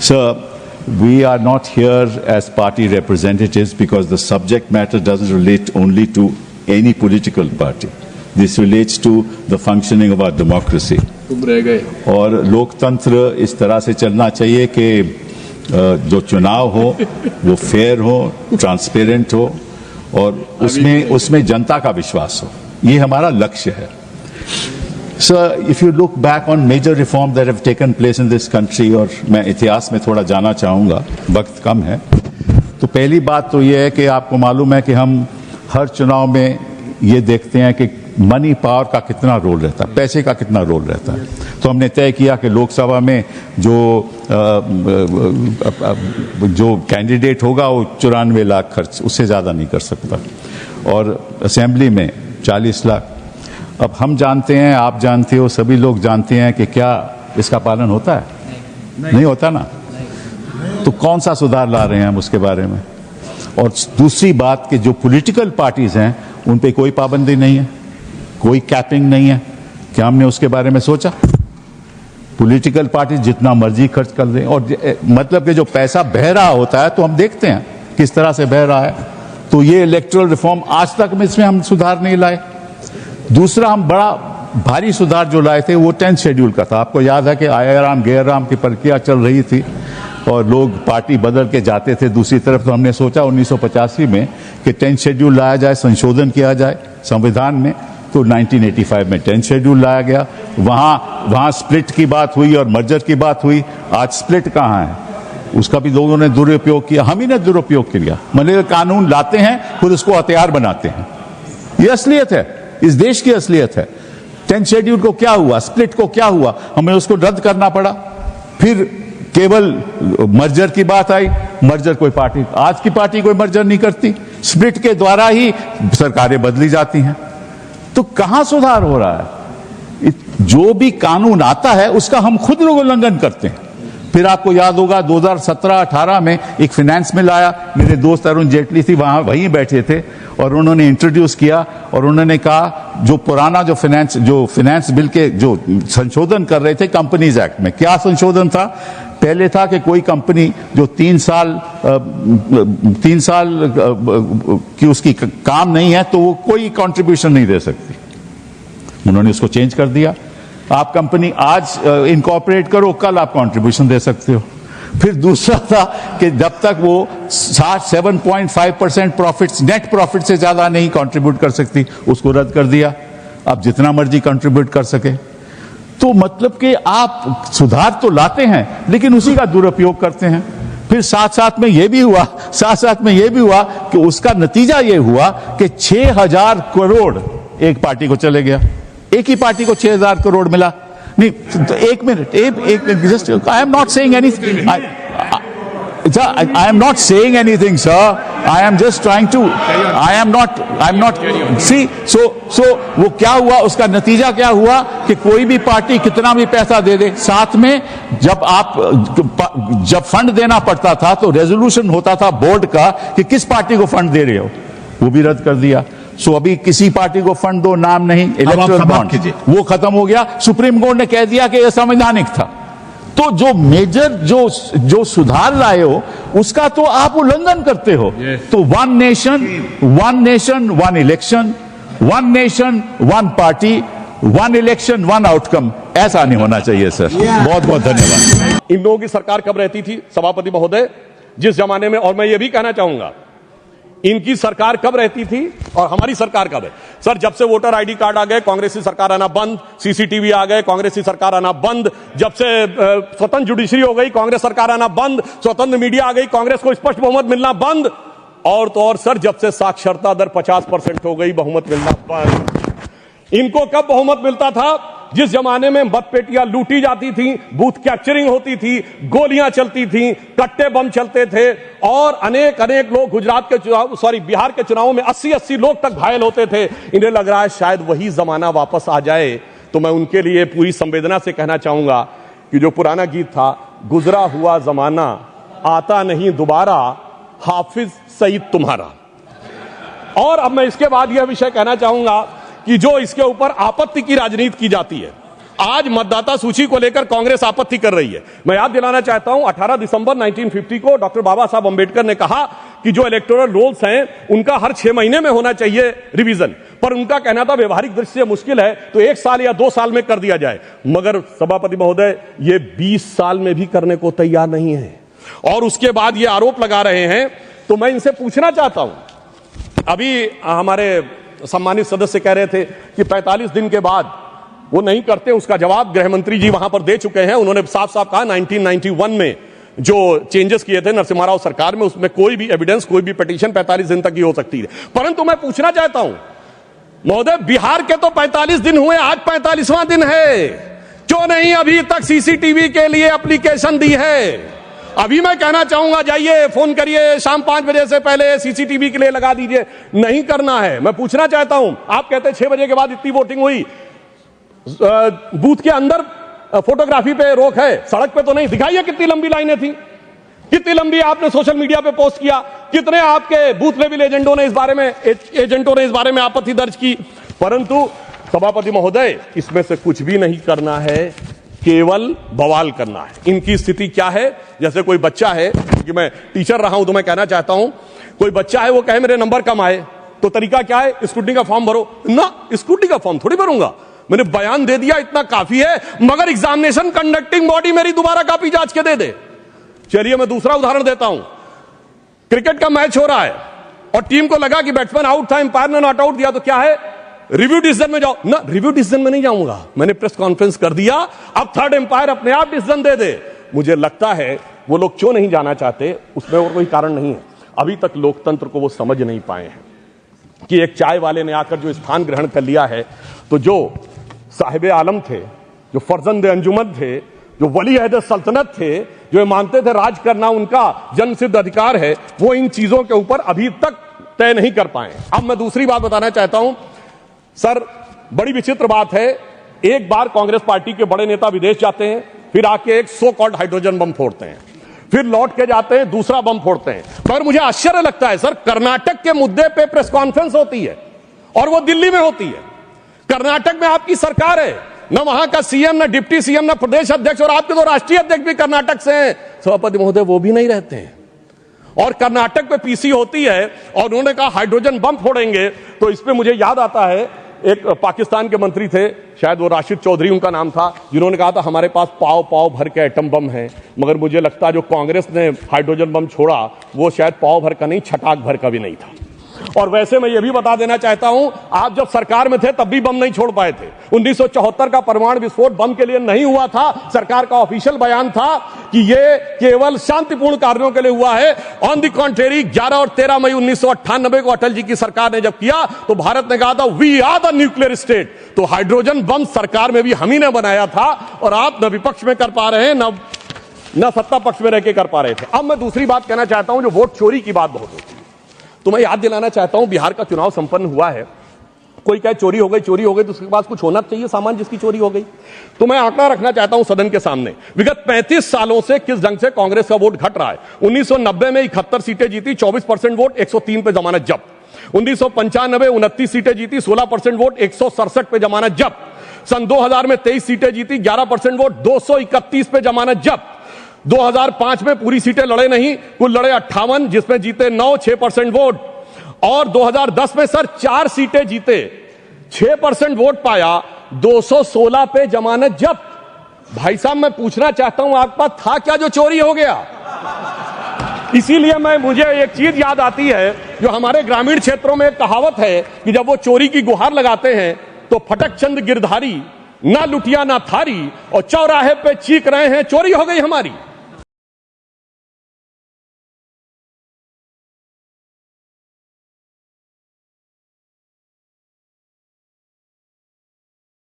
Sir, we are not here as party representatives because the subject matter doesn't relate only to any political party. This relates to the functioning of our democracy. और लोकतंत्र इस तरह से चलना चाहिए कि जो चुनाव हो वो फेयर हो, ट्रांसपेरेंट हो और उसमें जनता का विश्वास हो. ये हमारा लक्ष्य है. Sir, if you look back on major reforms that have taken place in this country, और मैं इतिहास में थोड़ा जाना चाहूँगा, वक्त कम है, तो पहली बात तो ये है कि आपको मालूम है कि हम हर चुनाव में ये देखते हैं कि मनी पावर का कितना रोल रहता है, पैसे का कितना रोल रहता है. तो हमने तय किया कि लोकसभा में जो कैंडिडेट होगा वो 94 लाख खर्च, उससे ज़्यादा नहीं कर सकता, और असेंबली में 40 लाख. अब हम जानते हैं, आप जानते हो, सभी लोग जानते हैं कि क्या इसका पालन होता है? नहीं होता ना. तो कौन सा सुधार ला रहे हैं हम उसके बारे में? और दूसरी बात कि जो पॉलिटिकल पार्टीज हैं उन पे कोई पाबंदी नहीं है, कोई कैपिंग नहीं है. क्या हमने उसके बारे में सोचा? पॉलिटिकल पार्टी जितना मर्जी खर्च कर रहे हैं, और मतलब कि जो पैसा बह रहा होता है तो हम देखते हैं किस तरह से बह रहा है. तो ये इलेक्टोरल रिफॉर्म आज तक में इसमें हम सुधार नहीं लाए. दूसरा, हम बड़ा भारी सुधार जो लाए थे वो 10th शेड्यूल का था. आपको याद है कि आया राम गैर राम की प्रक्रिया चल रही थी और लोग पार्टी बदल के जाते थे दूसरी तरफ. तो हमने सोचा 1985 में कि 10th शेड्यूल लाया जाए, संशोधन किया जाए संविधान में. तो 1985 में 10th शेड्यूल लाया गया. वहां स्प्लिट की बात हुई और मर्जर की बात हुई. आज स्प्लिट कहाँ है? उसका भी लोगों ने दुरुपयोग किया, हम ही ने दुरुपयोग किया. मतलब कानून लाते हैं फिर उसको हथियार बनाते हैं. ये असलियत है, इस देश की असलियत है. 10th शेड्यूल को क्या हुआ, स्प्लिट को क्या हुआ, हमें उसको रद्द करना पड़ा. फिर केवल मर्जर की बात आई. मर्जर कोई पार्टी, आज की पार्टी कोई मर्जर नहीं करती. स्प्लिट के द्वारा ही सरकारें बदली जाती हैं. तो कहां सुधार हो रहा है? जो भी कानून आता है उसका हम खुद लोग उल्लंघन करते हैं. फिर आपको याद होगा 2017-18 में एक फाइनेंस बिल आया. मेरे दोस्त अरुण जेटली थी वहीं बैठे थे और उन्होंने इंट्रोड्यूस किया और उन्होंने कहा जो पुराना जो फाइनेंस बिल के जो संशोधन कर रहे थे कंपनीज एक्ट में, क्या संशोधन था? पहले था कि कोई कंपनी जो 3 साल की उसकी काम नहीं है तो वो कोई कंट्रीब्यूशन नहीं दे सकती. उन्होंने उसको चेंज कर दिया. आप कंपनी आज इनकॉर्पोरेट करो, कल आप कंट्रीब्यूशन दे सकते हो. फिर दूसरा था कि जब तक वो 7.5% प्रॉफिट्स, नेट प्रॉफिट से ज्यादा नहीं कंट्रीब्यूट कर सकती, उसको रद्द कर दिया. आप जितना मर्जी कंट्रीब्यूट कर सके. तो मतलब कि आप सुधार तो लाते हैं लेकिन उसी का दुरुपयोग करते हैं. फिर साथ में ये भी हुआ कि उसका नतीजा ये हुआ कि 6,000 करोड़ एक पार्टी को चले गया. एक ही पार्टी को 6,000 करोड़ मिला. नहीं तो एक minute, just I am not saying anything. I am not saying anything, sir. I am just trying to. I am not. See, so वो क्या हुआ, उसका नतीजा क्या हुआ कि कोई भी पार्टी कितना भी पैसा दे दे. साथ में जब फंड देना पड़ता था तो रेजोल्यूशन होता था बोर्ड का कि किस पार्टी को फंड दे रहे हो, वो भी रद्द कर दिया. सो अभी किसी पार्टी को फंड दो, नाम नहीं, इलेक्टोरल बॉन्ड, वो खत्म हो गया. सुप्रीम कोर्ट ने कह दिया कि यह संवैधानिक था. तो जो मेजर जो सुधार लाए हो उसका तो आप उल्लंघन करते हो. तो one nation one election, one nation one party, one election one outcome, ऐसा नहीं होना चाहिए सर. बहुत बहुत धन्यवाद. इन लोगों की सरकार कब रहती थी सभापति महोदय, जिस जमाने में, और मैं ये भी कहना चाहूंगा इनकी सरकार कब रहती थी और हमारी सरकार कब है? सर, जब से वोटर आईडी कार्ड आ गए कांग्रेस की सरकार आना बंद, सीसीटीवी आ गए कांग्रेस की सरकार आना बंद, जब से स्वतंत्र जुडिशरी हो गई कांग्रेस सरकार आना बंद, स्वतंत्र मीडिया आ गई कांग्रेस को स्पष्ट बहुमत मिलना बंद, और तो और सर जब से साक्षरता दर 50% हो गई बहुमत मिलना बंद. इनको कब बहुमत मिलता था? जिस जमाने में मतपेटियां लूटी जाती थी, बूथ कैप्चरिंग होती थी, गोलियां चलती थी, कट्टे बम चलते थे और अनेक लोग बिहार के चुनावों में 80 लोग तक घायल होते थे. इन्हें लग रहा है शायद वही जमाना वापस आ जाए. तो मैं उनके लिए पूरी संवेदना से कहना चाहूंगा कि जो पुराना गीत था, गुजरा हुआ जमाना आता नहीं दोबारा, हाफिज सईद तुम्हारा. और अब मैं इसके बाद यह विषय कहना चाहूंगा कि जो इसके ऊपर आपत्ति की राजनीति की जाती है, आज मतदाता सूची को लेकर कांग्रेस आपत्ति कर रही है। मैं याद दिलाना चाहता हूं 18 दिसंबर 1950 को डॉक्टर बाबा साहब अंबेडकर ने कहा कि जो इलेक्टोरल रोल्स हैं उनका हर 6 महीने में होना चाहिए रिवीजन, पर उनका कहना था व्यवहारिक दृष्टि से मुश्किल है तो 1 साल या 2 साल में कर दिया जाए। मगर सभापति महोदय ये 20 साल में भी करने को तैयार नहीं है और उसके बाद ये आरोप लगा रहे हैं। तो मैं इनसे पूछना चाहता हूं, अभी हमारे सम्मानित सदस्य कह रहे थे कि 45 दिन के बाद वो नहीं करते, उसका जवाब गृह मंत्री जी वहां पर दे चुके हैं। उन्होंने साफ साफ कहा 1991 में जो चेंजेस किए थे नरसिम्हा राव सरकार में, उसमें कोई भी एविडेंस, कोई भी पिटीशन 45 दिन तक ही हो सकती है। परंतु मैं पूछना चाहता हूं महोदय, बिहार के तो 45 दिन हुए, आज 45वां दिन है, क्यों नहीं अभी तक सीसीटीवी के लिए एप्लीकेशन दी है? अभी मैं कहना चाहूंगा जाइए फोन करिए, शाम 5 बजे से पहले सीसीटीवी के लिए लगा दीजिए। नहीं करना है। मैं पूछना चाहता हूं, आप कहते हैं 6 बजे के बाद इतनी वोटिंग हुई, बूथ के अंदर फोटोग्राफी पे रोक है, सड़क पे तो नहीं। दिखाइए कितनी लंबी लाइनें थी, कितनी लंबी आपने सोशल मीडिया पे पोस्ट किया, कितने आपके बूथ लेवल एजेंटों ने इस बारे में आपत्ति दर्ज की। परंतु सभापति महोदय, इसमें से कुछ भी नहीं करना है, केवल बवाल करना है। इनकी स्थिति क्या है? जैसे कोई बच्चा है, कि मैं टीचर रहा हूं तो मैं कहना चाहता हूं, कोई बच्चा है वो कहे मेरे नंबर कम आए, तो तरीका क्या है? स्क्रूटनी का फॉर्म भरो ना। स्क्रूटनी का फॉर्म थोड़ी भरूंगा, मैंने बयान दे दिया, इतना काफी है। मगर एग्जामिनेशन कंडक्टिंग बॉडी मेरी दोबारा कॉपी जांच के दे दे। चलिए मैं दूसरा उदाहरण देता हूं। क्रिकेट का मैच हो रहा है और टीम को लगा कि बैट्समैन आउट था, अंपायर ने नॉट आउट दिया, तो क्या है? रिव्यू डिसीजन में जाओ ना। रिव्यू डिसीजन में नहीं जाऊंगा, मैंने प्रेस कॉन्फ्रेंस कर दिया, अब थर्ड अंपायर अपने आप डिसीजन दे दे। मुझे लगता है वो लोग क्यों नहीं जाना चाहते, उसमें और कोई कारण नहीं है। अभी तक लोकतंत्र को वो समझ नहीं पाए हैं कि एक चाय वाले ने आकर जो स्थान ग्रहण कर लिया है, तो जो साहिब आलम थे, जो फर्जंद अंजुमन थे, जो वली अहद सल्तनत थे, जो मानते थे राज करना उनका जन्मसिद्ध अधिकार है, वो इन चीजों के ऊपर अभी तक तय नहीं कर पाए। अब मैं दूसरी बात बताना चाहता हूं सर, बड़ी विचित्र बात है, एक बार कांग्रेस पार्टी के बड़े नेता विदेश जाते हैं, फिर आके एक सो कॉल्ड हाइड्रोजन बम फोड़ते हैं, फिर लौट के जाते हैं दूसरा बम फोड़ते हैं। पर मुझे आश्चर्य लगता है सर, कर्नाटक के मुद्दे पे प्रेस कॉन्फ्रेंस होती है और वो दिल्ली में होती है। कर्नाटक में आपकी सरकार है, न वहां का सीएम, न डिप्टी सीएम, न प्रदेश अध्यक्ष, और आपके तो राष्ट्रीय अध्यक्ष भी कर्नाटक से हैं। सभापति महोदय वो भी नहीं रहते हैं। और कर्नाटक पे पीसी होती है और उन्होंने कहा हाइड्रोजन बम फोड़ेंगे। तो इस पे मुझे याद आता है, एक पाकिस्तान के मंत्री थे, शायद वो राशिद चौधरी उनका नाम था, जिन्होंने कहा था हमारे पास पाव पाव भर के एटम बम है। मगर मुझे लगता है जो कांग्रेस ने हाइड्रोजन बम छोड़ा वो शायद पाव भर का नहीं, छटाक भर का भी नहीं था। और वैसे मैं ये भी बता देना चाहता हूं, आप जब सरकार में थे तब भी बम नहीं छोड़ पाए थे। 1974 का परमाणु विस्फोट बम के लिए नहीं हुआ था। सरकार का ऑफिशियल बयान था कि ये केवल शांतिपूर्ण कार्यों के लिए हुआ है। ऑन द कॉन्ट्रेरी 11 और 13 मई 1998 को अटल जी की सरकार ने जब किया तो भारत ने कहा था we are the nuclear state. तो हाइड्रोजन बम सरकार में भी हम ही ने बनाया था और आप न विपक्ष में कर पा रहे हैं न सत्ता पक्ष में रह के कर पा रहे थे। अब मैं दूसरी बात कहना चाहता हूं, जो वोट चोरी की बात बहुत होती है, तो मैं याद दिलाना चाहता हूं बिहार का चुनाव संपन्न हुआ है। कोई कहे चोरी हो गई तो उसके पास कुछ होना चाहिए सामान जिसकी चोरी हो गई। तो मैं आंकड़ा रखना चाहता हूं सदन के सामने, विगत 35 सालों से किस ढंग से कांग्रेस का वोट घट रहा है। 1990 में 71 सीटें जीती, 24% वोट, 103 पे जमानत जब्त। 1995 29 सीटें जीती, 16% वोट, 167 पे जमानत जब्त। सन 2000 में 23 सीटें जीती, 11% वोट, 231 पे जमानत जब्त। 2005 में पूरी सीटें लड़े नहीं, कुल लड़े 58, जिसमें जीते 9, 6% वोट। और 2010 में सर 4 सीटें जीते, 6% वोट पाया, 216 पे जमानत जब्त। भाई साहब मैं पूछना चाहता हूं आपके पास था क्या जो चोरी हो गया? इसीलिए मुझे एक चीज याद आती है, जो हमारे ग्रामीण क्षेत्रों में एक कहावत है कि जब वो चोरी की गुहार लगाते हैं तो फटक चंद गिरधारी, ना लुटिया ना थारी, और चौराहे पे चीख रहे हैं चोरी हो गई हमारी।